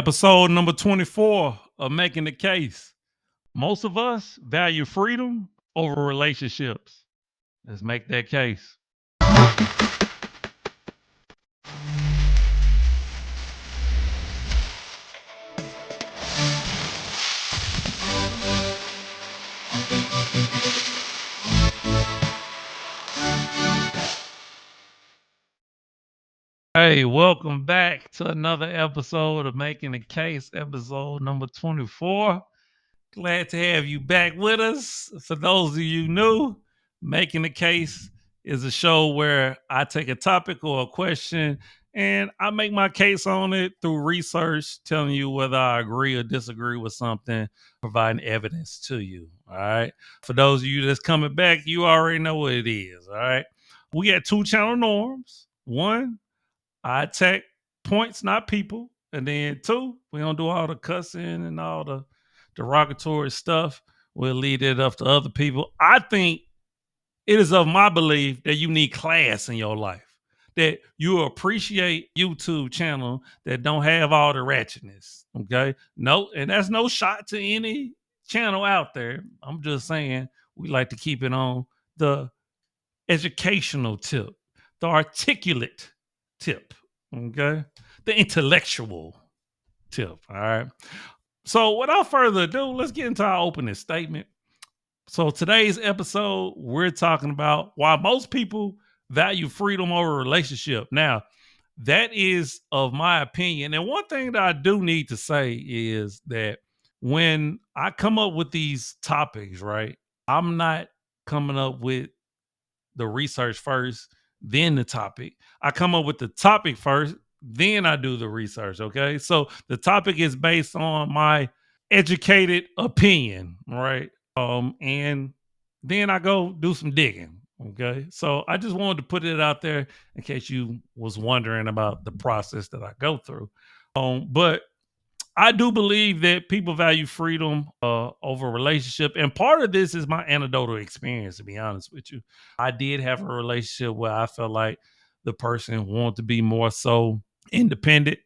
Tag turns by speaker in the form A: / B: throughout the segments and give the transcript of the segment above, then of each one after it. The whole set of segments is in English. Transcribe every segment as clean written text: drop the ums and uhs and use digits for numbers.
A: Episode number 24 of Making the Case. Most of us value freedom over relationships. Let's make that case. Hey, welcome back to another episode of Making the Case, episode number 24. Glad to have you back with us. For those of you new, Making the Case is a show where I take a topic or a question and I make my case on it through research, telling you whether I agree or disagree with something, providing evidence to you. All right. For those of you that's coming back, you already know what it is. All right. We got two channel norms. One, I attack points, not people. And then two, we don't do all the cussing and all the derogatory stuff. We'll leave it up to other people. I think it is of my belief that you need class in your life, that you appreciate YouTube channel that don't have all the ratchetness. Okay. No, and that's no shot to any channel out there. I'm just saying we like to keep it on the educational tip, the articulate tip, okay, the intellectual tip. All right. So without further ado, let's get into our opening statement. So today's episode, we're talking about why most people value freedom over relationship. Now, that is of my opinion. And one thing that I do need to say is that when I come up with these topics, right, I'm not coming up with the research first, then the topic. I come up with the topic first, then I do the research. Okay. So the topic is based on my educated opinion, right? And then I go do some digging. Okay. So I just wanted to put it out there in case you was wondering about the process that I go through. But I do believe that people value freedom over relationship. And part of this is my anecdotal experience, to be honest with you. I did have a relationship where I felt like the person wanted to be more so independent.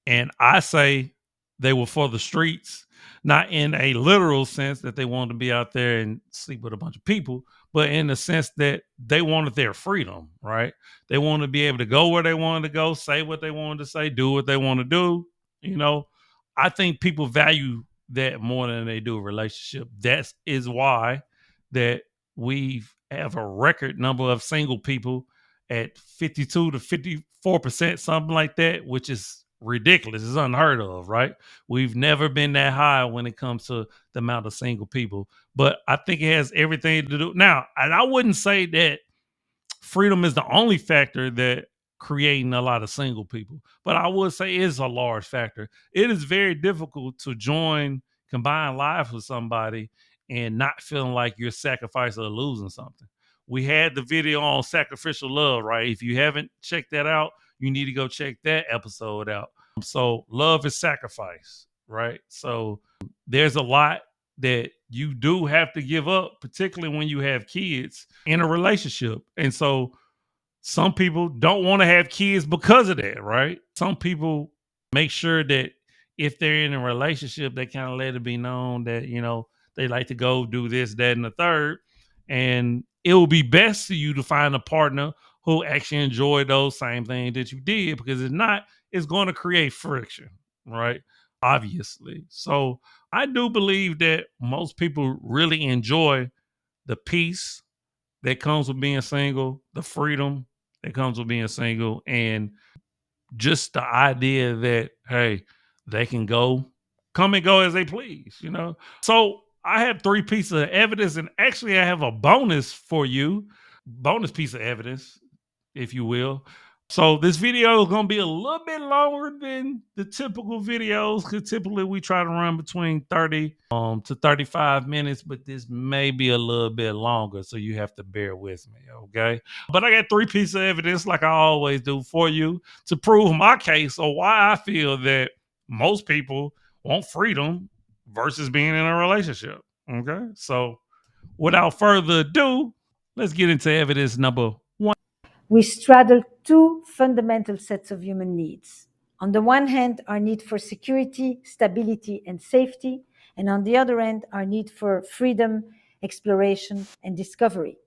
A: And I say they were for the streets, not in a literal sense that they wanted to be out there and sleep with a bunch of people, but in the sense that they wanted their freedom, right? They wanted to be able to go where they wanted to go, say what they wanted to say, do what they want to do, you know. I think people value that more than they do a relationship. That is why that we have a record number of single people at 52 to 54%, something like that, which is ridiculous. It's unheard of, right? We've never been that high when it comes to the amount of single people. But I think it has everything to do. Now, and I wouldn't say that freedom is the only factor that creating a lot of single people, but I would say it is a large factor. It is very difficult to join combined lives with somebody and not feeling like you're sacrificing or losing something. We had the video on sacrificial love, right? If you haven't checked that out, you need to go check that episode out. So love is sacrifice, right? So there's a lot that you do have to give up, particularly when you have kids in a relationship. And so some people don't want to have kids because of that, right? Some people make sure that if they're in a relationship, they kind of let it be known that, you know, they like to go do this, that, and the third. And it will be best for you to find a partner who actually enjoy those same things that you did, because if not, it's going to create friction, right? Obviously. So I do believe that most people really enjoy the peace that comes with being single, the freedom that comes with being single, and just the idea that, hey, they can come and go as they please, you know? So I have three pieces of evidence, and actually I have a bonus for you, bonus piece of evidence, if you will. So this video is going to be a little bit longer than the typical videos, because typically we try to run between 30 to 35 minutes, but this may be a little bit longer, so you have to bear with me, okay? But I got three pieces of evidence, like I always do, for you to prove my case or why I feel that most people want freedom versus being in a relationship, okay? So without further ado, let's get into evidence number one.
B: We straddle two fundamental sets of human needs. On the one hand, our need for security, stability, and safety, and on the other hand, our need for freedom, exploration, and discovery.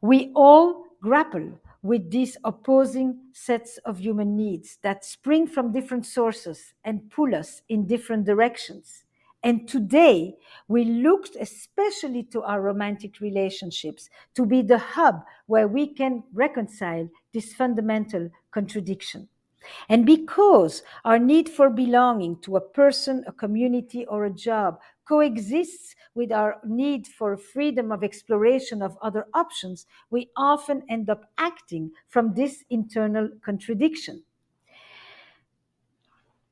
B: We all grapple with these opposing sets of human needs that spring from different sources and pull us in different directions. And today, we looked especially to our romantic relationships to be the hub where we can reconcile this fundamental contradiction. And because our need for belonging to a person, a community, or a job coexists with our need for freedom of exploration of other options, we often end up acting from this internal contradiction.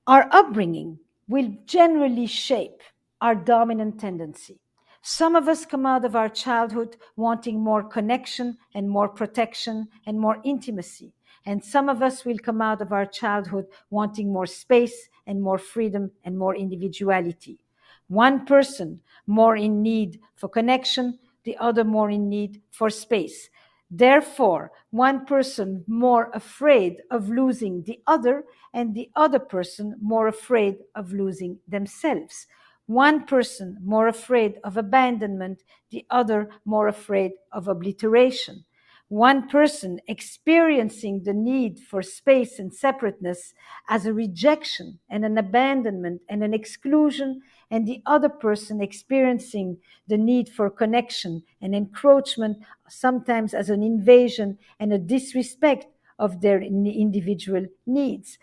B: Our upbringing will generally shape our dominant tendency. Some of us come out of our childhood wanting more connection and more protection and more intimacy. And some of us will come out of our childhood wanting more space and more freedom and more individuality. One person more in need for connection, the other more in need for space. Therefore, one person more afraid of losing the other, and the other person more afraid of losing themselves. One person more afraid of abandonment, the other more afraid of obliteration. One person experiencing the need for space and separateness as a rejection and an abandonment and an exclusion, and the other person experiencing the need for connection and encroachment, sometimes as an invasion and a disrespect of their individual needs.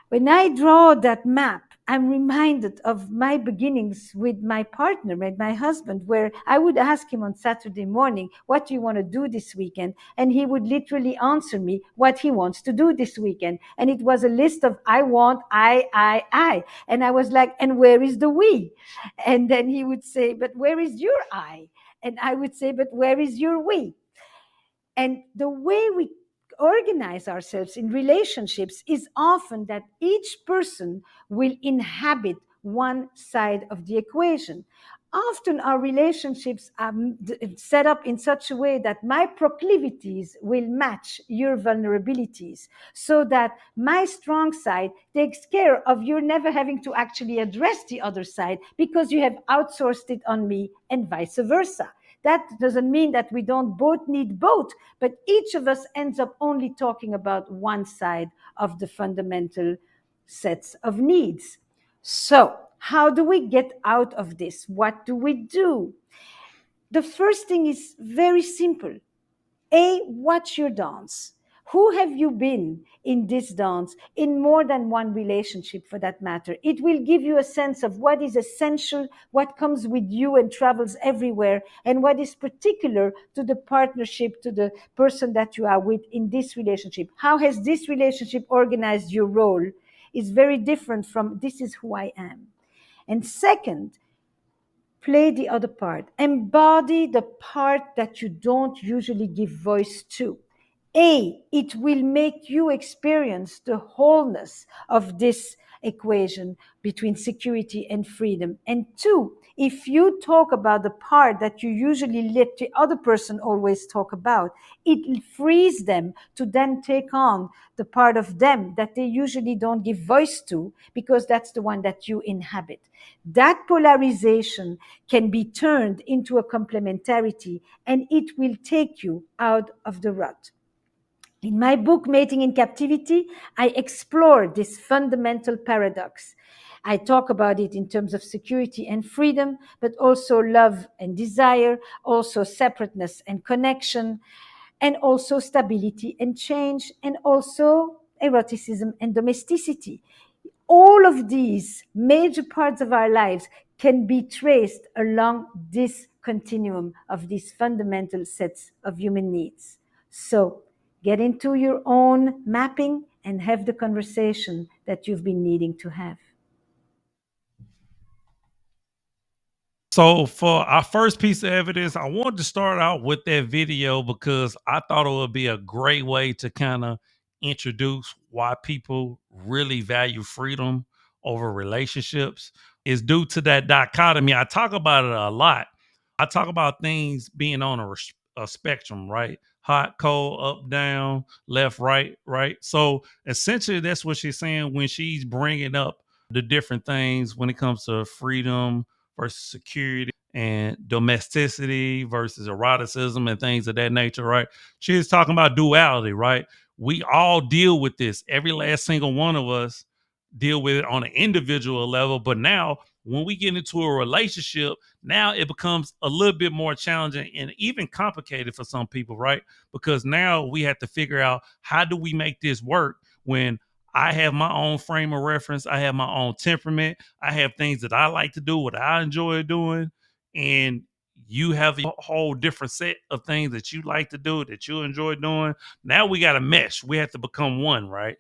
B: When I draw that map, I'm reminded of my beginnings with my partner, with my husband, where I would ask him on Saturday morning, "What do you want to do this weekend?" And he would literally answer me what he wants to do this weekend. And it was a list of "I want, I." And I was like, "And where is the we?" And then he would say, "But where is your I?" And I would say, "But where is your we?" And the way we organize ourselves in relationships is often that each person will inhabit one side of the equation. Often our relationships are set up in such a way that my proclivities will match your vulnerabilities, so that my strong side takes care of you never having to actually address the other side because you have outsourced it on me, and vice versa. That doesn't mean that we don't both need both, but each of us ends up only talking about one side of the fundamental sets of needs. So, how do we get out of this? What do we do? The first thing is very simple. Watch your dance. Who have you been in this dance, in more than one relationship for that matter? It will give you a sense of what is essential, what comes with you and travels everywhere, and what is particular to the partnership, to the person that you are with in this relationship. How has this relationship organized your role? Is very different from "this is who I am." And second, play the other part. Embody the part that you don't usually give voice to. It will make you experience the wholeness of this equation between security and freedom. And two, if you talk about the part that you usually let the other person always talk about, it frees them to then take on the part of them that they usually don't give voice to, because that's the one that you inhabit. That polarization can be turned into a complementarity, and it will take you out of the rut. In my book, Mating in Captivity, I explore this fundamental paradox. I talk about it in terms of security and freedom, but also love and desire, also separateness and connection, and also stability and change, and also eroticism and domesticity. All of these major parts of our lives can be traced along this continuum of these fundamental sets of human needs. So get into your own mapping and have the conversation that you've been needing to have.
A: So for our first piece of evidence, I wanted to start out with that video because I thought it would be a great way to kind of introduce why people really value freedom over relationships. Is due to that dichotomy. I talk about it a lot. I talk about things being on a spectrum, right? hot, cold, up, down, left, right, right. So essentially, that's what she's saying when she's bringing up the different things when it comes to freedom versus security and domesticity versus eroticism and things of that nature, right? She's talking about duality, right? We all deal with this. Every last single one of us deal with it on an individual level. But now, when we get into a relationship, now it becomes a little bit more challenging and even complicated for some people, right? Because now we have to figure out how do we make this work when I have my own frame of reference, I have my own temperament, I have things that I like to do, what I enjoy doing, and you have a whole different set of things that you like to do, that you enjoy doing. Now we got to mesh. We have to become one, right?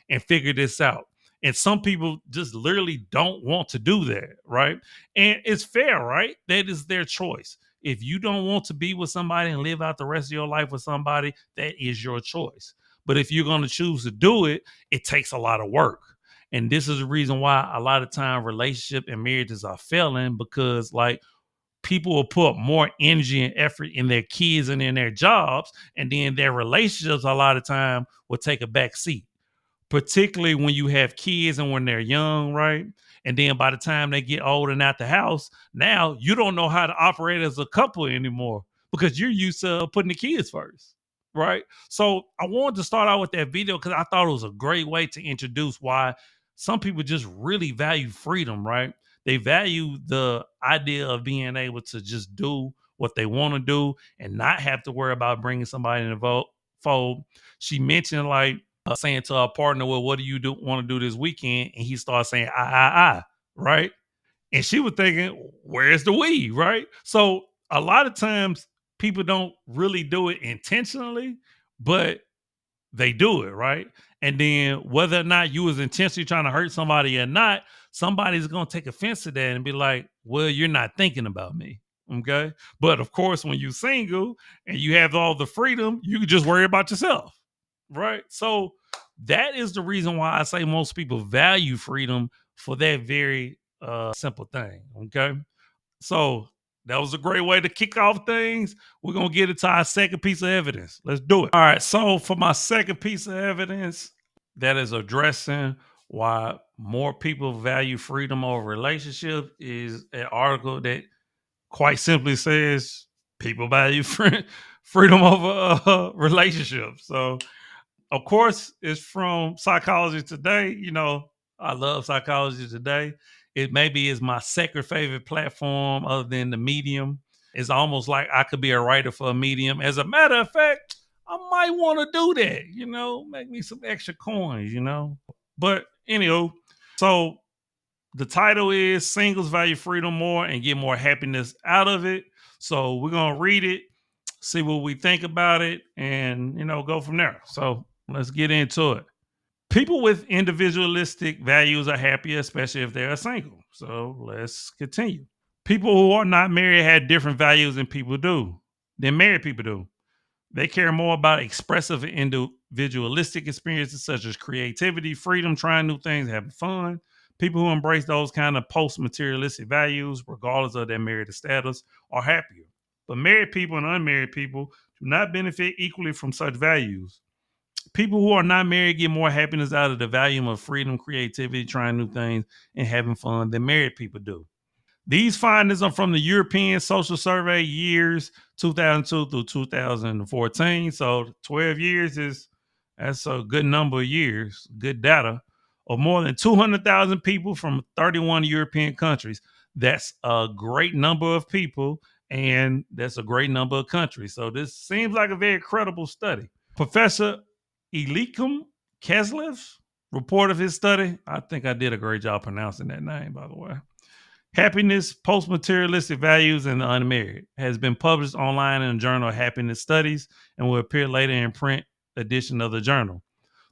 A: And figure this out. And some people just literally don't want to do that, right? And it's fair, right? That is their choice. If you don't want to be with somebody and live out the rest of your life with somebody, that is your choice. But if you're going to choose to do it, it takes a lot of work. And this is the reason why a lot of time relationship and marriages are failing, because like people will put more energy and effort in their kids and in their jobs, and then their relationships a lot of time will take a back seat, particularly when you have kids and when they're young, right? And then by the time they get old and out the house, now you don't know how to operate as a couple anymore because you're used to putting the kids first, right? So I wanted to start out with that video because I thought it was a great way to introduce why some people just really value freedom, right? They value the idea of being able to just do what they want to do and not have to worry about bringing somebody in the fold. She mentioned like saying to our partner, well, what do you want to do this weekend? And he starts saying, right? And she was thinking, where's the we, right? So a lot of times people don't really do it intentionally, but they do it, right? And then whether or not you was intentionally trying to hurt somebody or not, somebody's going to take offense to that and be like, well, you're not thinking about me. Okay. But of course, when you're single and you have all the freedom, you can just worry about yourself. Right. So that is the reason why I say most people value freedom for that very simple thing. Okay. So that was a great way to kick off things. We're going to get into our second piece of evidence. Let's do it. All right. So, for my second piece of evidence that is addressing why more people value freedom over relationship is an article that quite simply says people value freedom over relationships. So, of course, it's from Psychology Today. You know, I love Psychology Today. It maybe is my second favorite platform other than the Medium. It's almost like I could be a writer for a Medium. As a matter of fact, I might want to do that, make me some extra coins, But anywho, so the title is Singles Value Freedom More and Get More Happiness Out of It. So we're going to read it, see what we think about it, and, go from there. So let's get into it. People with individualistic values are happier, especially if they're single. So let's continue. People who are not married have different values than married people do. They care more about expressive and individualistic experiences such as creativity, freedom, trying new things, having fun. People who embrace those kind of post-materialistic values, regardless of their marital status, are happier. But married people and unmarried people do not benefit equally from such values. People who are not married get more happiness out of the value of freedom, creativity, trying new things, and having fun than married people do. These findings are from the European Social Survey years 2002 through 2014. So 12 years that's a good number of years, good data, of more than 200,000 people from 31 European countries. That's a great number of people, and that's a great number of countries. So this seems like a very credible study. Professor Eliakim Keslev reported his study. I think I did a great job pronouncing that name, by the way. Happiness, Post-Materialistic Values, and the Unmarried has been published online in the Journal of Happiness Studies and will appear later in print edition of the journal.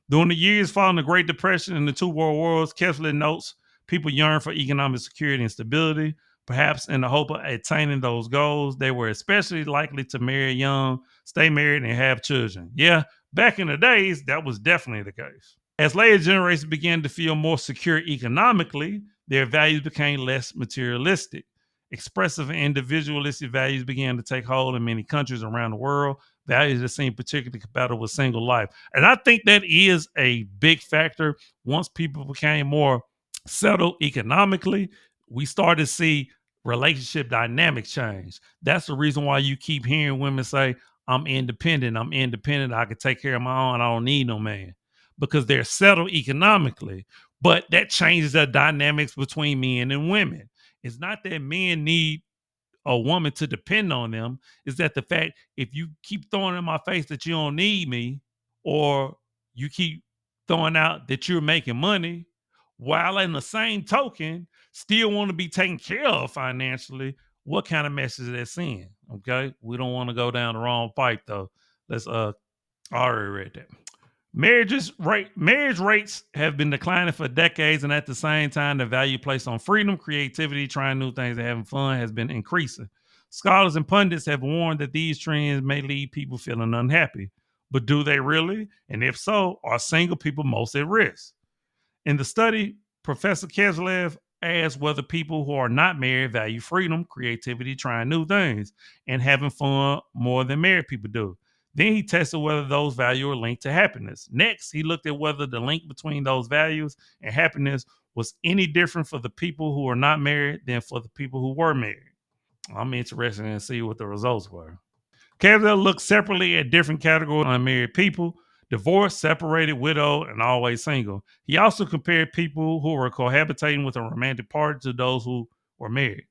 A: During the years following the Great Depression and the two world wars, Kessler notes people yearn for economic security and stability. Perhaps in the hope of attaining those goals, they were especially likely to marry young, stay married, and have children. Yeah, back in the days, that was definitely the case. As later generations began to feel more secure economically, their values became less materialistic. Expressive and individualistic values began to take hold in many countries around the world. values that seem particularly compatible with single life. And I think that is a big factor. Once people became more settled economically, we started to see relationship dynamics change. That's the reason why you keep hearing women say, I'm independent. I'm independent. I can take care of my own. I don't need no man because they're settled economically. But that changes the dynamics between men and women. It's not that men need a woman to depend on them. Is that the fact if you keep throwing in my face that you don't need me, or you keep throwing out that you're making money, while in the same token still want to be taken care of financially, what kind of message is that send? Okay, we don't want to go down the wrong pipe though. Let's I already read that. Marriage rates have been declining for decades, and at the same time, the value placed on freedom, creativity, trying new things, and having fun has been increasing. Scholars and pundits have warned that these trends may leave people feeling unhappy. But do they really? And if so, are single people most at risk? In the study, Professor Keslev asked whether people who are not married value freedom, creativity, trying new things, and having fun more than married people do. Then he tested whether those values are linked to happiness. Next, he looked at whether the link between those values and happiness was any different for the people who are not married than for the people who were married. I'm interested in see what the results were. Cavell looked separately at different categories of unmarried people: divorced, separated, widowed, and always single. He also compared people who were cohabitating with a romantic partner to those who were married.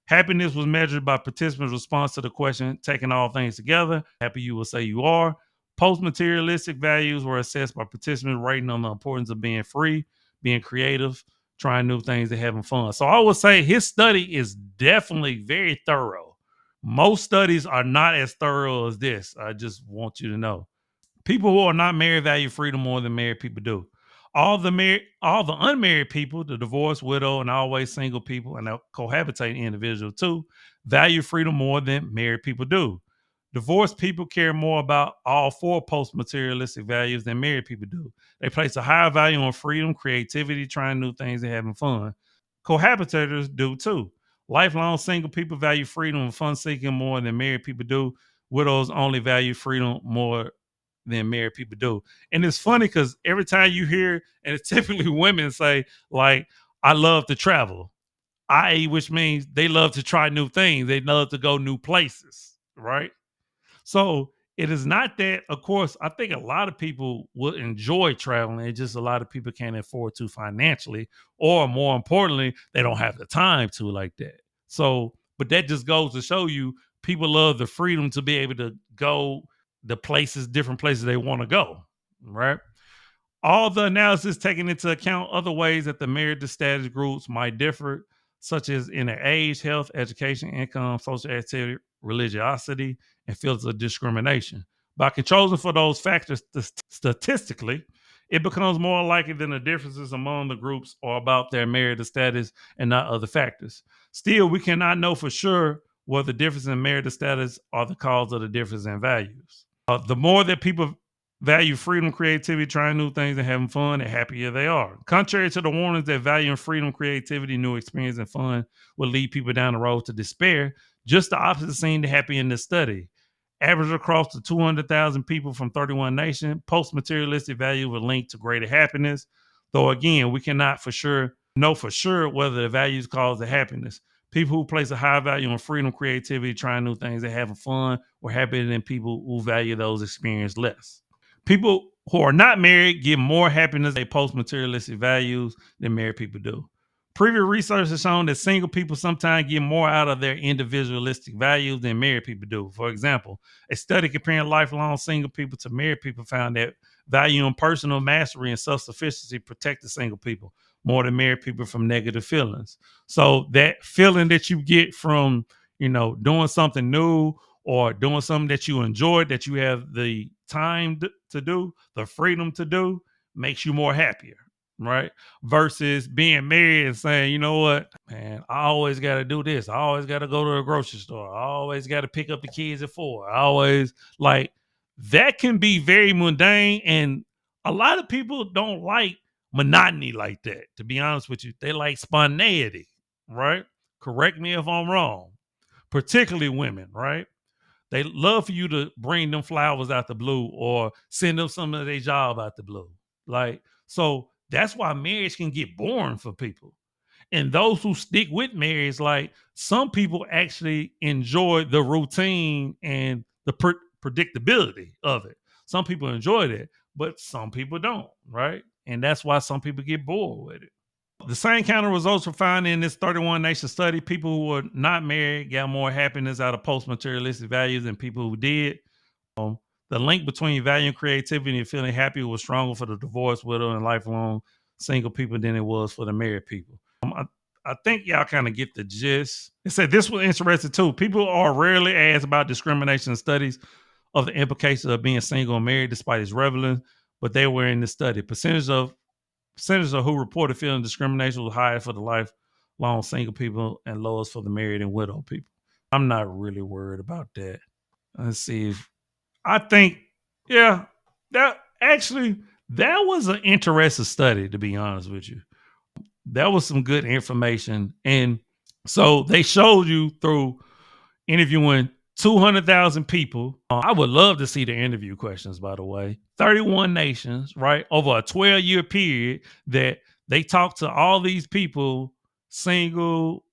A: Happiness was measured by participants' response to the question, taking all things together. Happy you will say you are. Post materialistic values were assessed by participants rating on the importance of being free, being creative, trying new things, and having fun. So I would say his study is definitely very thorough. Most studies are not as thorough as this. I just want you to know. People who are not married value freedom more than married people do. All the unmarried people, the divorced, widow, and always single people, and the cohabitating individual too, value freedom more than married people do. Divorced people care more about all four post-materialistic values than married people do. They place a higher value on freedom, creativity, trying new things, and having fun. Cohabitators do too. Lifelong single people value freedom and fun seeking more than married people do. Widows only value freedom more than married people do. And it's funny because every time you hear, and it's typically women say, like, I love to travel, i.e., which means they love to try new things, they love to go new places, right? So it is not that, of course, I think a lot of people will enjoy traveling. It's just a lot of people can't afford to financially, or more importantly, they don't have the time to like that. So, but that just goes to show you people love the freedom to be able to go the places, different places they want to go, right? All the analysis taking into account other ways that the merit status groups might differ, such as in their age, health, education, income, social activity, religiosity, and fields of discrimination. By controlling for those factors statistically, it becomes more likely than the differences among the groups are about their merit status and not other factors. Still, we cannot know for sure whether the difference in merit status are the cause of the difference in values. The more that people value freedom, creativity, trying new things, and having fun, the happier they are. Contrary to the warnings that valuing freedom, creativity, new experience, and fun will lead people down the road to despair, just the opposite seemed to happen in this study. Average across the 200,000 people from 31 nations, post-materialistic values were linked to greater happiness. Though again, we cannot for sure know for sure whether the values cause the happiness. People who place a high value on freedom, creativity, trying new things, and having fun were happier than people who value those experiences less. People who are not married get more happiness they post materialistic values than married people do. Previous research has shown that single people sometimes get more out of their individualistic values than married people do. For example, a study comparing lifelong single people to married people found that valuing personal mastery and self sufficiency protected single people more than married people from negative feelings. So that feeling that you get from, doing something new or doing something that you enjoy, that you have the time to do, the freedom to do, makes you more happier, right? Versus being married and saying, you know what, man, I always got to do this. I always got to go to the grocery store. I always got to pick up the kids at 4. I always like that can be very mundane. And a lot of people don't like monotony like that, to be honest with you. They like spontaneity, right? Correct me if I'm wrong, particularly women, right? They love for you to bring them flowers out the blue or send them some of their job out the blue. Like, so that's why marriage can get boring for people. And those who stick with marriage, like some people actually enjoy the routine and the predictability of it. Some people enjoy that, but some people don't, right? And that's why some people get bored with it. The same kind of results were found in this 31 nation study. People who were not married got more happiness out of post materialistic values than people who did. The link between value and creativity and feeling happy was stronger for the divorced, widow, and lifelong single people than it was for the married people. I think y'all kind of get the gist. It said this was interesting too. People are rarely asked about discrimination in studies of the implications of being single and married despite its relevance, but they were in the study. Percentage of who reported feeling discrimination was higher for the lifelong single people and lowest for the married and widow people. I'm not really worried about that. Let's see if I think, yeah, that was an interesting study, to be honest with you. That was some good information. And so they showed you through interviewing 200,000 people. I would love to see the interview questions, by the way. 31 nations, right? Over a 12-year period that they talked to all these people, single,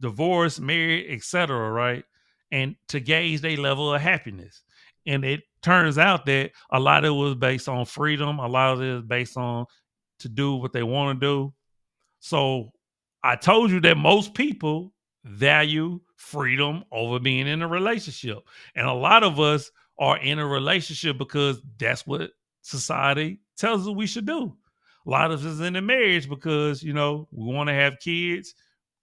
A: divorced, married, etc., right? And to gauge their level of happiness. And it turns out that a lot of it was based on freedom. A lot of it is based on to do what they want to do. So I told you that most people value freedom over being in a relationship. And a lot of us are in a relationship because that's what society tells us we should do. A lot of us in a marriage because, we want to have kids,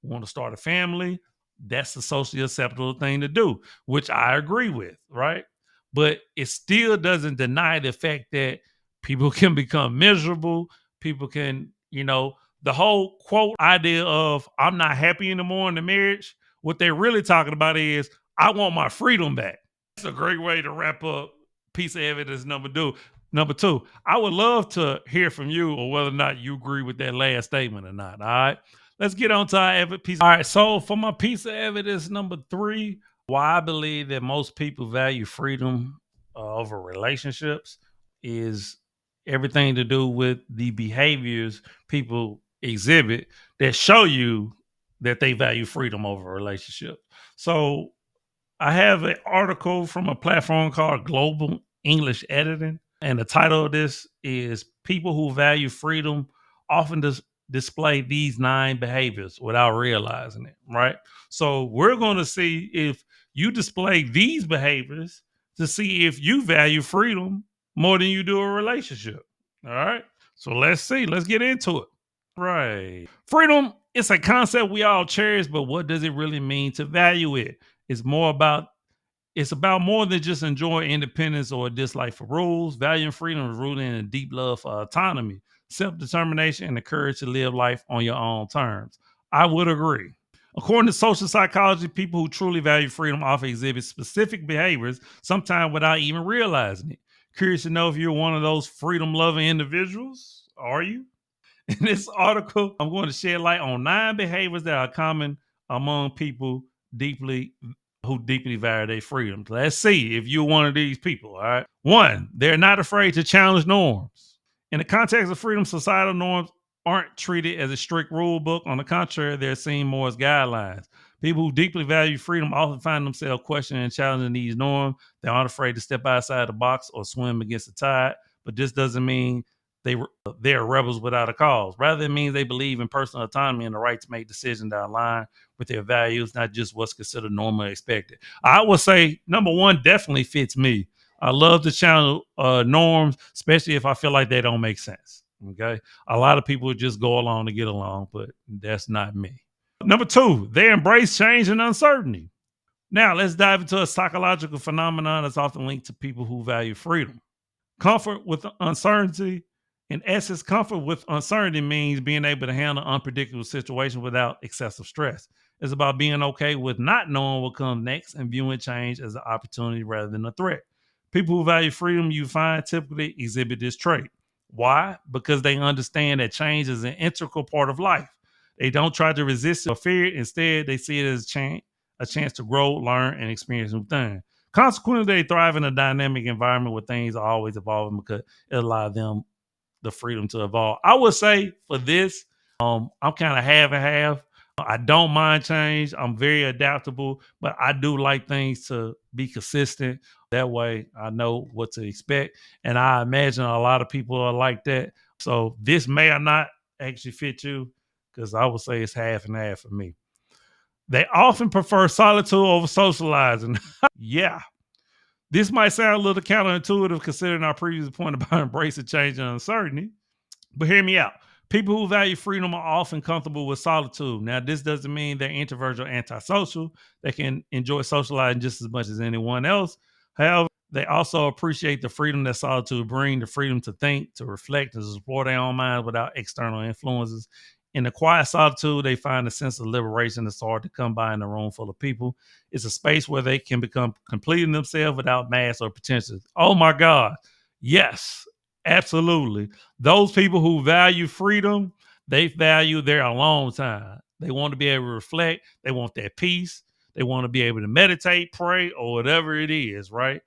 A: we want to start a family. That's the socially acceptable thing to do, which I agree with, right? But it still doesn't deny the fact that people can become miserable. People can, the whole quote idea of I'm not happy anymore in the marriage, what they're really talking about is I want my freedom back. That's a great way to wrap up piece of evidence number two. I would love to hear from you or whether or not you agree with that last statement or not. All right. Let's get on to our piece. All right. So for my piece of evidence number 3, why I believe that most people value freedom over relationships is everything to do with the behaviors people exhibit that show you that they value freedom over a relationship. So I have an article from a platform called Global English Editing, and the title of this is People Who Value Freedom Often Display These 9 Behaviors Without Realizing It, right? So we're going to see if you display these behaviors to see if you value freedom more than you do a relationship. All right. So let's see. Let's get into it. Right. Freedom is a concept we all cherish, but what does it really mean to value it? It's about more than just enjoying independence or a dislike for rules. Valuing freedom is rooted in a deep love for autonomy, self-determination, and the courage to live life on your own terms. I would agree. According to social psychology, people who truly value freedom often exhibit specific behaviors, sometimes without even realizing it. Curious to know if you're one of those freedom-loving individuals? Are you? In this article, I'm going to shed light on 9 behaviors that are common among people who deeply value their freedom. Let's see if you're one of these people. All right. 1, they're not afraid to challenge norms. In the context of freedom, societal norms aren't treated as a strict rule book. On the contrary, they're seen more as guidelines. People who deeply value freedom often find themselves questioning and challenging these norms. They aren't afraid to step outside the box or swim against the tide, but this doesn't mean they're rebels without a cause. Rather, it means they believe in personal autonomy and the right to make decisions that align with their values, not just what's considered normal or expected. I would say number 1 definitely fits me. I love to challenge norms, especially if I feel like they don't make sense. Okay. A lot of people just go along to get along, but that's not me. Number 2, they embrace change and uncertainty. Now, let's dive into a psychological phenomenon that's often linked to people who value freedom. Comfort with uncertainty. In essence, comfort with uncertainty means being able to handle unpredictable situations without excessive stress. It's about being okay with not knowing what comes next and viewing change as an opportunity rather than a threat. People who value freedom, you find, typically exhibit this trait. Why? Because they understand that change is an integral part of life. They don't try to resist it or fear it. Instead, they see it as a chance to grow, learn, and experience new things. Consequently, they thrive in a dynamic environment where things are always evolving because it allows them the freedom to evolve. I would say for this, I'm kind of half and half. I don't mind change. I'm very adaptable, but I do like things to be consistent. That way I know what to expect. And I imagine a lot of people are like that. So this may or not actually fit you because I would say it's half and half for me. They often prefer solitude over socializing. Yeah. This might sound a little counterintuitive considering our previous point about embracing change and uncertainty. But hear me out. People who value freedom are often comfortable with solitude. Now, this doesn't mean they're introverts or antisocial. They can enjoy socializing just as much as anyone else. However, they also appreciate the freedom that solitude brings, the freedom to think, to reflect, and to explore their own minds without external influences. In the quiet solitude, they find a sense of liberation that's hard to come by in a room full of people. It's a space where they can become completing themselves without mask or pretensions. Oh my God. Yes, absolutely. Those people who value freedom, they value their alone time. They want to be able to reflect. They want that peace. They want to be able to meditate, pray, or whatever it is, right?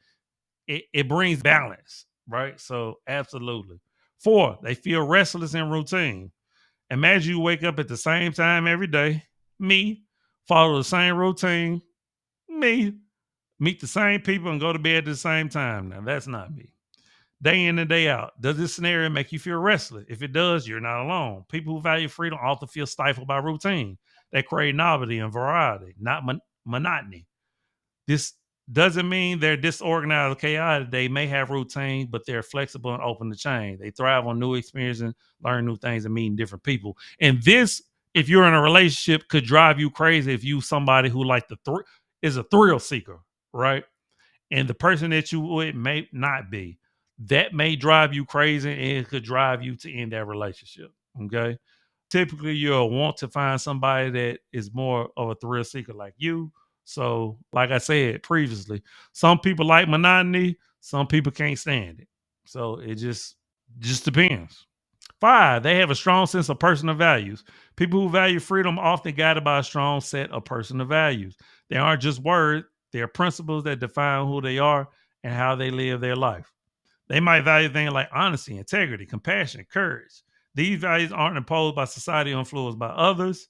A: It brings balance, right? So, absolutely. 4, they feel restless in routine. Imagine you wake up at the same time every day, me, follow the same routine, me, meet the same people, and go to bed at the same time. Now, that's not me. Day in and day out. Does this scenario make you feel restless? If it does, you're not alone. People who value freedom often feel stifled by routine. They crave novelty and variety, not monotony. This doesn't mean they're disorganized or chaotic. They may have routine, but they're flexible and open to change. They thrive on new experiences, learn new things, and meeting different people. And this, if you're in a relationship, could drive you crazy if you somebody who like is a thrill seeker, right? And the person that you with may not be. That may drive you crazy and it could drive you to end that relationship. Okay. Typically, you'll want to find somebody that is more of a thrill seeker like you. So, like I said previously, some people like monotony, some people can't stand it. So it just depends. 5, they have a strong sense of personal values. People who value freedom are often guided by a strong set of personal values. They aren't just words, they're principles that define who they are and how they live their life. They might value things like honesty, integrity, compassion, courage. These values aren't imposed by society or influenced by others.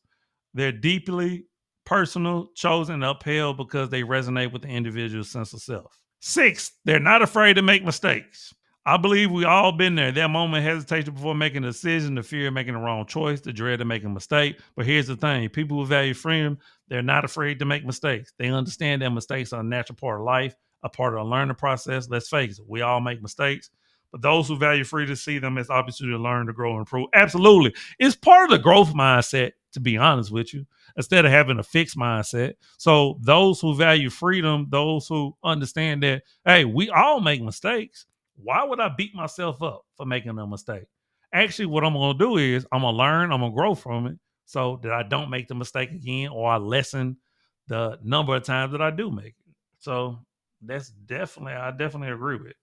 A: They're deeply personal, chosen, and upheld because they resonate with the individual's sense of self. 6, they're not afraid to make mistakes. I believe we all been there. That moment of hesitation before making a decision, the fear of making the wrong choice, the dread of making a mistake. But here's the thing: people who value freedom, they're not afraid to make mistakes. They understand that mistakes are a natural part of life, a part of the learning process. Let's face it, we all make mistakes. But those who value freedom see them as opportunity to learn, to grow, and improve. Absolutely. It's part of the growth mindset, to be honest with you, instead of having a fixed mindset. So those who value freedom, those who understand that, hey, we all make mistakes. Why would I beat myself up for making a mistake? Actually, what I'm going to do is I'm going to learn, I'm going to grow from it so that I don't make the mistake again or I lessen the number of times that I do make it. So I definitely agree with it.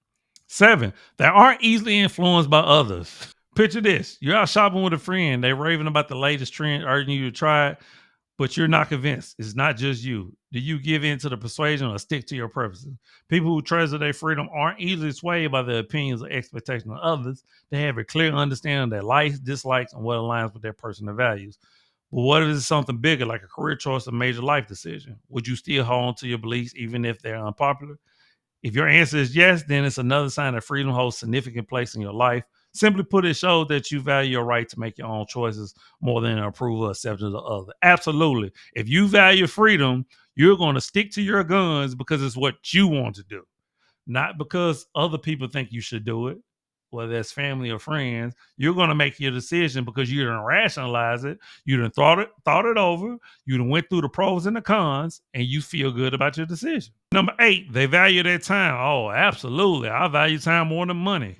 A: 7, they aren't easily influenced by others. Picture this: you're out shopping with a friend, they raving about the latest trend, urging you to try it, but you're not convinced. It's not just you. Do you give in to the persuasion or stick to your purposes? People who treasure their freedom aren't easily swayed by the opinions or expectations of others. They have a clear understanding of their likes, dislikes, and what aligns with their personal values. But what if it's something bigger, like a career choice or major life decision? Would you still hold on to your beliefs even if they're unpopular? If your answer is yes, then it's another sign that freedom holds significant place in your life. Simply put, it shows that you value your right to make your own choices more than approval or acceptance of others. Absolutely. If you value freedom, you're going to stick to your guns because it's what you want to do, not because other people think you should do it, whether that's family or friends. You're going to make your decision because you done rationalize it, you done thought it over, you done went through the pros and the cons, and you feel good about your decision. Number 8, they value their time. Oh, absolutely. I value time more than money.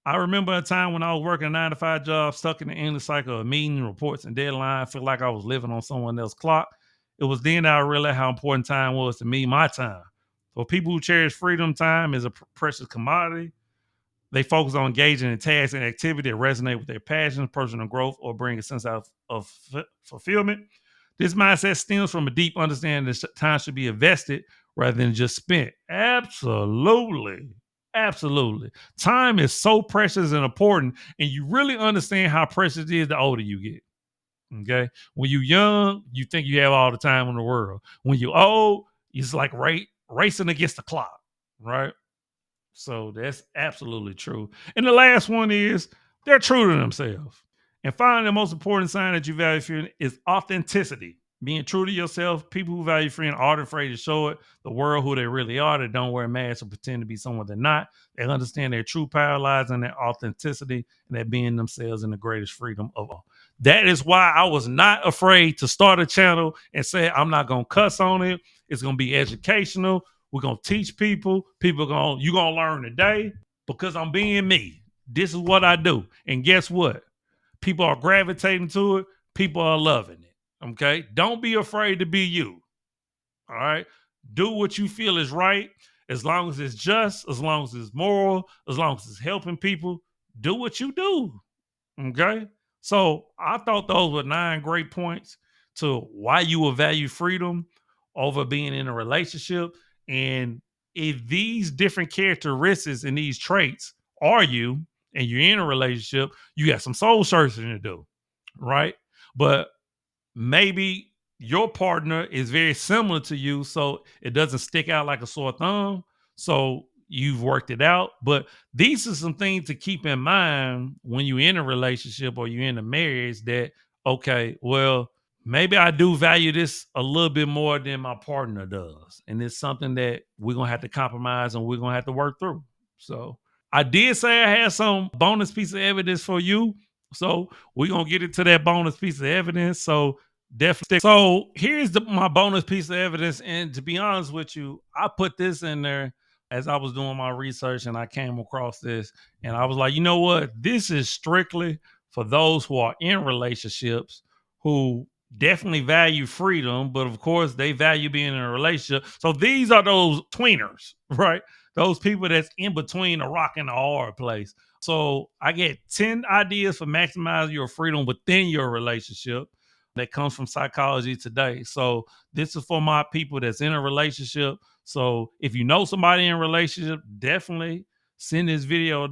A: I remember a time when I was working a 9 to 5 job, stuck in the endless cycle of meetings, reports, and deadlines. I feel like I was living on someone else's clock. It was then that I realized how important time was to me, my time. For people who cherish freedom, time is a precious commodity. They focus on engaging in tasks and activity that resonate with their passions, personal growth, or bring a sense of fulfillment. This mindset stems from a deep understanding that time should be invested rather than just spent. Absolutely. Absolutely. Time is so precious and important, and you really understand how precious it is the older you get. Okay. When you're young, you think you have all the time in the world. When you're old, it's like racing against the clock, right? So that's absolutely true. And the last one is they're true to themselves. And finally, the most important sign that you value freedom is authenticity. Being true to yourself. People who value freedom aren't afraid to show it the world who they really are. They don't wear masks or pretend to be someone they're not. They understand their true power lies in their authenticity and that being themselves in the greatest freedom of all. That is why I was not afraid to start a channel and say I'm not gonna cuss on it. It's gonna be educational. We're gonna teach people. You're gonna learn today because I'm being me. This is what I do. And guess what? People are gravitating to it. People are loving it. Okay. Don't be afraid to be you. All right. Do what you feel is right. As long as it's just, as long as it's moral, as long as it's helping people, do what you do. Okay. So I thought those were 9 great points to why you will value freedom over being in a relationship. And if these different characteristics and these traits are you and you're in a relationship, you got some soul searching to do. Right. But maybe your partner is very similar to you, so it doesn't stick out like a sore thumb. So you've worked it out. But these are some things to keep in mind when you're in a relationship or you're in a marriage that, okay, well, maybe I do value this a little bit more than my partner does. And it's something that we're going to have to compromise and we're going to have to work through. So I did say I had some bonus piece of evidence for you. So we're going to get into that bonus piece of evidence. So definitely. So here's my bonus piece of evidence. And to be honest with you, I put this in there as I was doing my research and I came across this and I was like, you know what? This is strictly for those who are in relationships who definitely value freedom, but of course they value being in a relationship. So these are those tweeners, right? Those people that's in between a rock and a hard place. So I get 10 ideas for maximizing your freedom within your relationship that comes from Psychology Today. So this is for my people that's in a relationship. So if you know somebody in a relationship, definitely send this video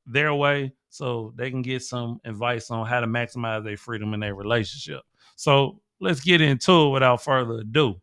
A: their way so they can get some advice on how to maximize their freedom in their relationship. So let's get into it without further ado.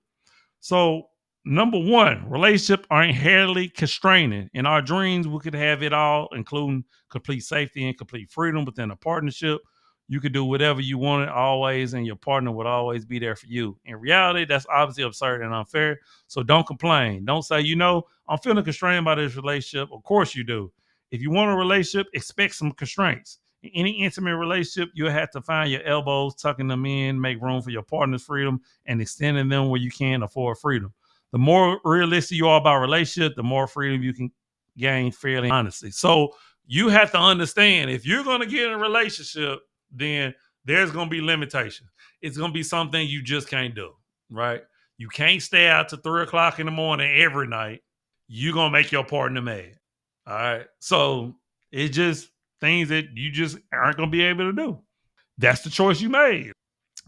A: So, number one, relationships are inherently constraining. In our dreams, we could have it all, including complete safety and complete freedom within a partnership. You could do whatever you wanted always, and your partner would always be there for you. In reality, that's obviously absurd and unfair. So don't complain. Don't say, I'm feeling constrained by this relationship. Of course you do. If you want a relationship, expect some constraints. In any intimate relationship, you'll have to find your elbows, tucking them in, make room for your partner's freedom, and extending them where you can afford freedom. The more realistic you are about relationship, the more freedom you can gain fairly honestly. So you have to understand if you're going to get in a relationship, then there's going to be limitations. It's going to be something you just can't do, right? You can't stay out to 3 o'clock in the morning every night. You're going to make your partner mad. All right. So it's just things that you just aren't going to be able to do. That's the choice you made.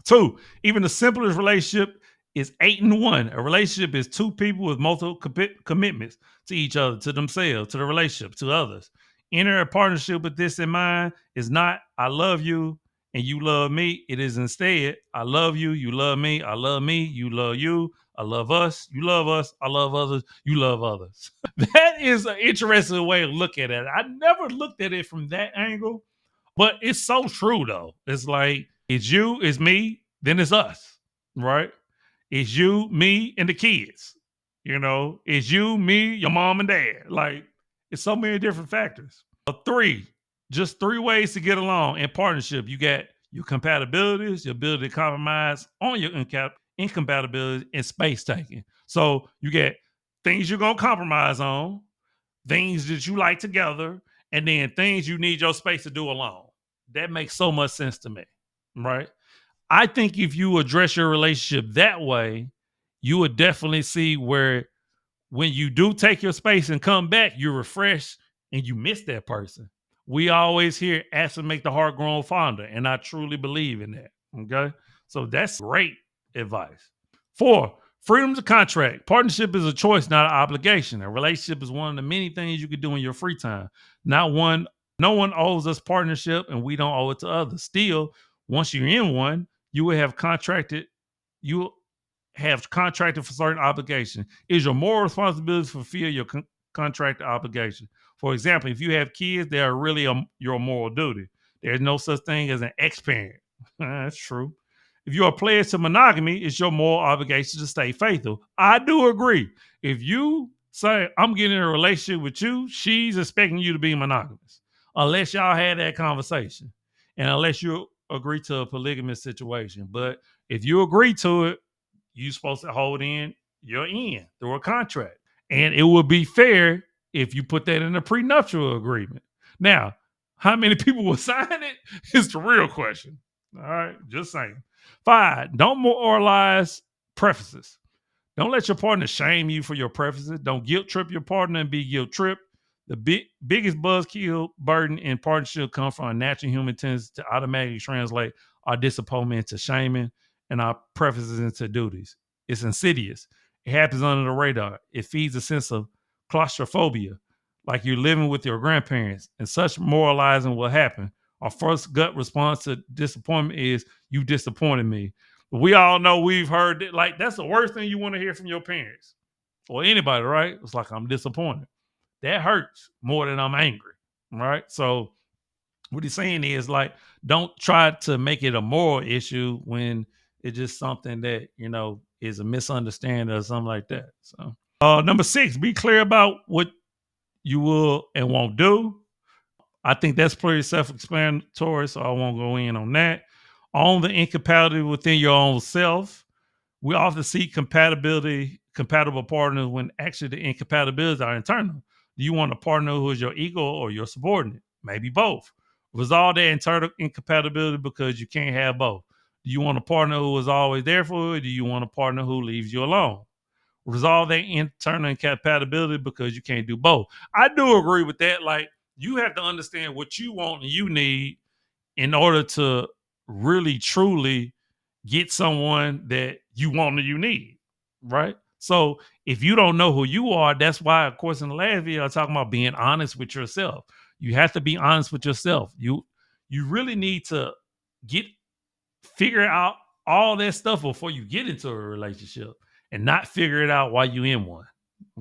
A: Two, even the simplest relationship is 8-1. A relationship is two people with multiple commitments to each other, to themselves, to the relationship, to others. Enter a partnership with this in mind is not I love you and you love me. It is instead I love you, you love me, I love me, you love you, I love us, you love us, I love others, you love others. That is an interesting way to look at it. I never looked at it from that angle, but it's so true though. It's like it's you, it's me, then it's us, right? It's you, me, and the kids. It's you, me, your mom and dad. Like it's so many different factors. Three, just 3 ways to get along in partnership. You got your compatibilities, your ability to compromise on your incompatibility, and space taking. So you get things you're gonna compromise on, things that you like together, and then things you need your space to do alone. That makes so much sense to me, right? I think if you address your relationship that way, you would definitely see where when you do take your space and come back, you're refreshed and you miss that person. We always hear ask to make the heart grow fonder, and I truly believe in that. Okay. So that's great advice. 4, Freedom's a contract. Partnership is a choice, not an obligation. A relationship is one of the many things you can do in your free time. Not one, no one owes us partnership and we don't owe it to others. Still, once you're in one, you will have contracted, you have contracted for certain obligations. It is your moral responsibility to fulfill your contracted obligation. For example, if you have kids, they are really your moral duty. There's no such thing as an ex-parent. That's true. If you are pledged to monogamy, it's your moral obligation to stay faithful. I do agree. If you say, I'm getting in a relationship with you, she's expecting you to be monogamous. Unless y'all had that conversation. And unless you agree to a polygamous situation. But if you agree to it, you're supposed to hold in, you're in through a contract. And it would be fair if you put that in a prenuptial agreement. Now, how many people will sign it is the real question. All right, just saying. 5, don't moralize preferences. Don't let your partner shame you for your preferences. Don't guilt trip your partner and be guilt tripped. The biggest buzzkill burden in partnership comes from a natural human tendency to automatically translate our disappointment into shaming and our preferences into duties. It's insidious. It happens under the radar. It feeds a sense of claustrophobia, like you're living with your grandparents, and such moralizing will happen. Our first gut response to disappointment is, you disappointed me. We all know, we've heard it, like that's the worst thing you want to hear from your parents or anybody, right? It's like, I'm disappointed. That hurts more than I'm angry, right? So what he's saying is, like, don't try to make it a moral issue when it's just something that, is a misunderstanding or something like that. So number 6, be clear about what you will and won't do. I think that's pretty self-explanatory, so I won't go in on that. Own the incompatibility within your own self. We often see compatible partners when actually the incompatibilities are internal. Do you want a partner who is your equal or your subordinate? Maybe both. Resolve that internal incompatibility because you can't have both. Do you want a partner who is always there for you? Or do you want a partner who leaves you alone? Resolve that internal incompatibility because you can't do both. I do agree with that. Like, you have to understand what you want and you need in order to really truly get someone that you want and you need, right? So if you don't know who you are, that's why, of course, in the last video I was talking about being honest with yourself. You have to be honest with yourself. You really need to figure out all that stuff before you get into a relationship, and not figure it out while you're in one.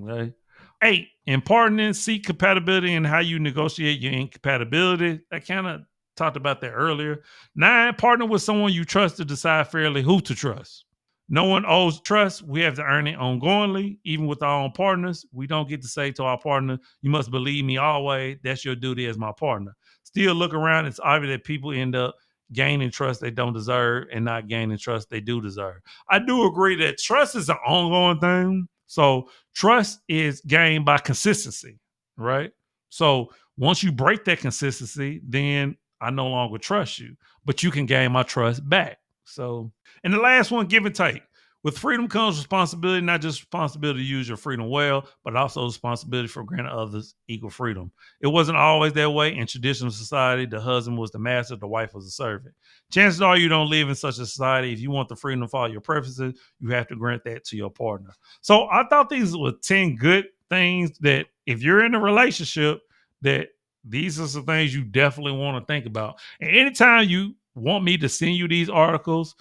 A: Okay. 8, in partnering, seek compatibility and how you negotiate your incompatibility. I kind of talked about that earlier. 9, partner with someone you trust to decide fairly who to trust. No one owes trust. We have to earn it ongoingly. Even with our own partners, we don't get to say to our partner, you must believe me always. That's your duty as my partner. Still look around. It's obvious that people end up gaining trust they don't deserve and not gaining trust they do deserve. I do agree that trust is an ongoing thing. So trust is gained by consistency, right? So once you break that consistency, then I no longer trust you, but you can gain my trust back. So, and the last one, give and take. With freedom comes responsibility, not just responsibility to use your freedom well, but also responsibility for granting others equal freedom. It wasn't always that way. In traditional society, the husband was the master, the wife was the servant. Chances are you don't live in such a society. If you want the freedom to follow your preferences, you have to grant that to your partner. So I thought these were 10 good things that if you're in a relationship, that these are some things you definitely want to think about. And anytime you want me to send you these articles,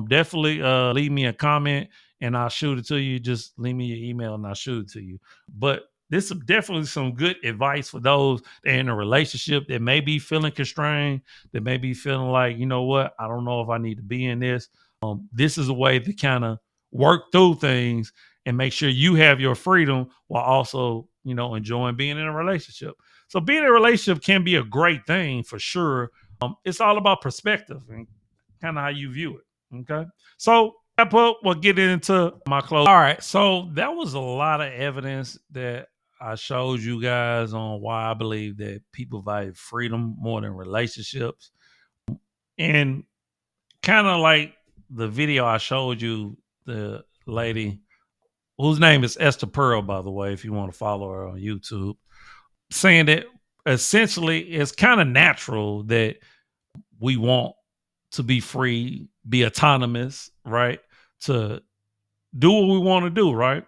A: definitely leave me a comment and I'll shoot it to you. Just leave me your email and I'll shoot it to you. But this is definitely some good advice for those that are in a relationship that may be feeling constrained, that may be feeling like, you know what, I don't know if I need to be in this. This is a way to kind of work through things and make sure you have your freedom while also, enjoying being in a relationship. So being in a relationship can be a great thing for sure. It's all about perspective and kind of how you view it. Okay. So wrap up, we'll get into my close. All right. So that was a lot of evidence that I showed you guys on why I believe that people value freedom more than relationships. And kind of like the video I showed you, the lady whose name is Esther Pearl, by the way, if you want to follow her on YouTube, saying that essentially it's kind of natural that we want to be free, be autonomous, right? To do what we want to do, right?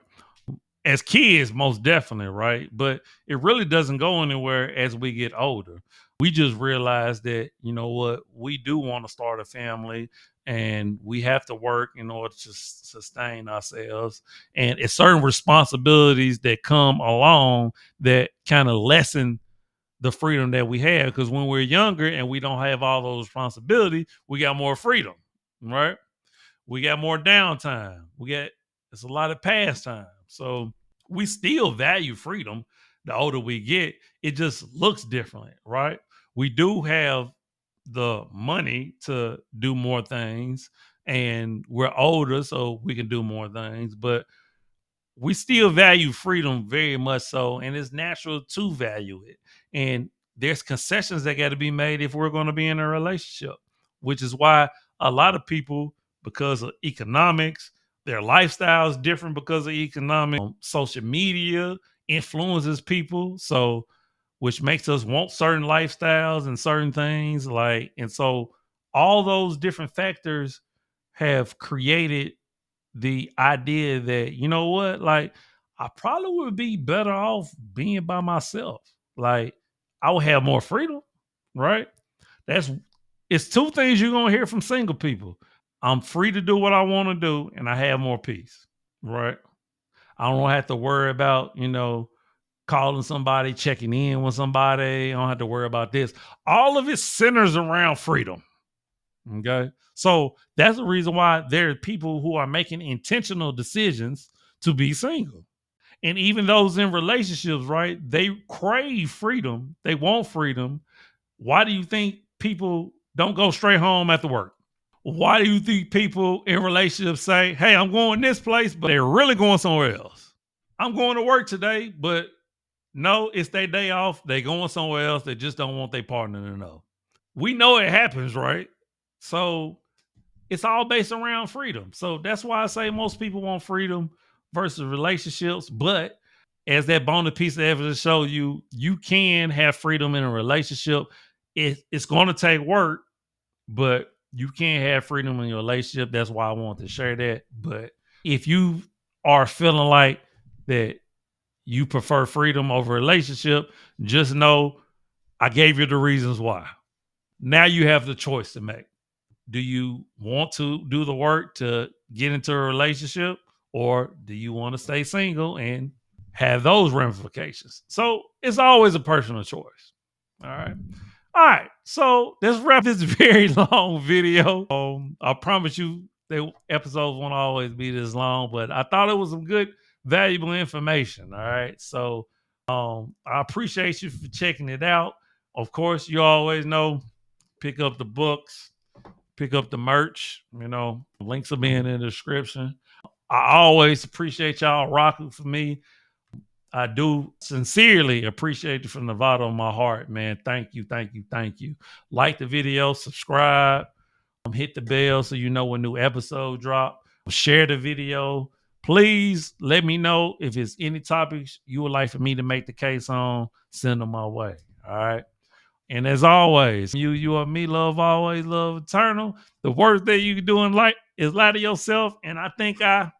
A: As kids, most definitely, right? But it really doesn't go anywhere as we get older. We just realize that, you know what, we do want to start a family and we have to work in order to sustain ourselves. And it's certain responsibilities that come along that kind of lessen the freedom that we have. Because when we're younger and we don't have all those responsibilities, we got more freedom, right? We got more downtime. It's a lot of pastime. So we still value freedom the older we get. It just looks different, right? We do have the money to do more things and we're older, so we can do more things, but we still value freedom very much so, and it's natural to value it. And there's concessions that got to be made if we're going to be in a relationship, which is why a lot of people, because of economics, their lifestyle is different because of economics. Social media influences people, so which makes us want certain lifestyles and certain things. And so all those different factors have created the idea that, you know what, like, I probably would be better off being by myself. Like, I would have more freedom, right? That's It's two things you're gonna hear from single people. I'm free to do what I want to do, and I have more peace, right? I don't have to worry about, calling somebody, checking in with somebody. I don't have to worry about this. All of it centers around freedom. Okay. So that's the reason why there are people who are making intentional decisions to be single. And even those in relationships, right? They crave freedom. They want freedom. Why do you think people don't go straight home after work? Why do you think people in relationships say, hey, I'm going this place, but they're really going somewhere else? I'm going to work today, but no, it's their day off. They going somewhere else. They just don't want their partner to know. We know it happens, right? So it's all based around freedom. So that's why I say most people want freedom versus relationships. But as that bonus piece of evidence show you, you can have freedom in a relationship. It's going to take work, but you can't have freedom in your relationship. That's why I want to share that. But if you are feeling like that you prefer freedom over relationship, just know I gave you the reasons why. Now you have the choice to make. Do you want to do the work to get into a relationship, or do you want to stay single and have those ramifications? So it's always a personal choice. All right. All right. So let's wrap this very long video. I promise you the episodes won't always be this long, but I thought it was some good, valuable information. All right. So I appreciate you for checking it out. Of course, you always know, pick up the books, pick up the merch. Links will be in the description. I always appreciate y'all rocking for me. I do sincerely appreciate you from the bottom of my heart, man. Thank you, thank you, thank you. Like the video, subscribe, hit the bell so you know when new episode drop. Share the video. Please let me know if it's any topics you would like for me to make the case on. Send them my way. All right. And as always, you are me, love always, love eternal. The worst thing you can do in life is lie to yourself. And I think I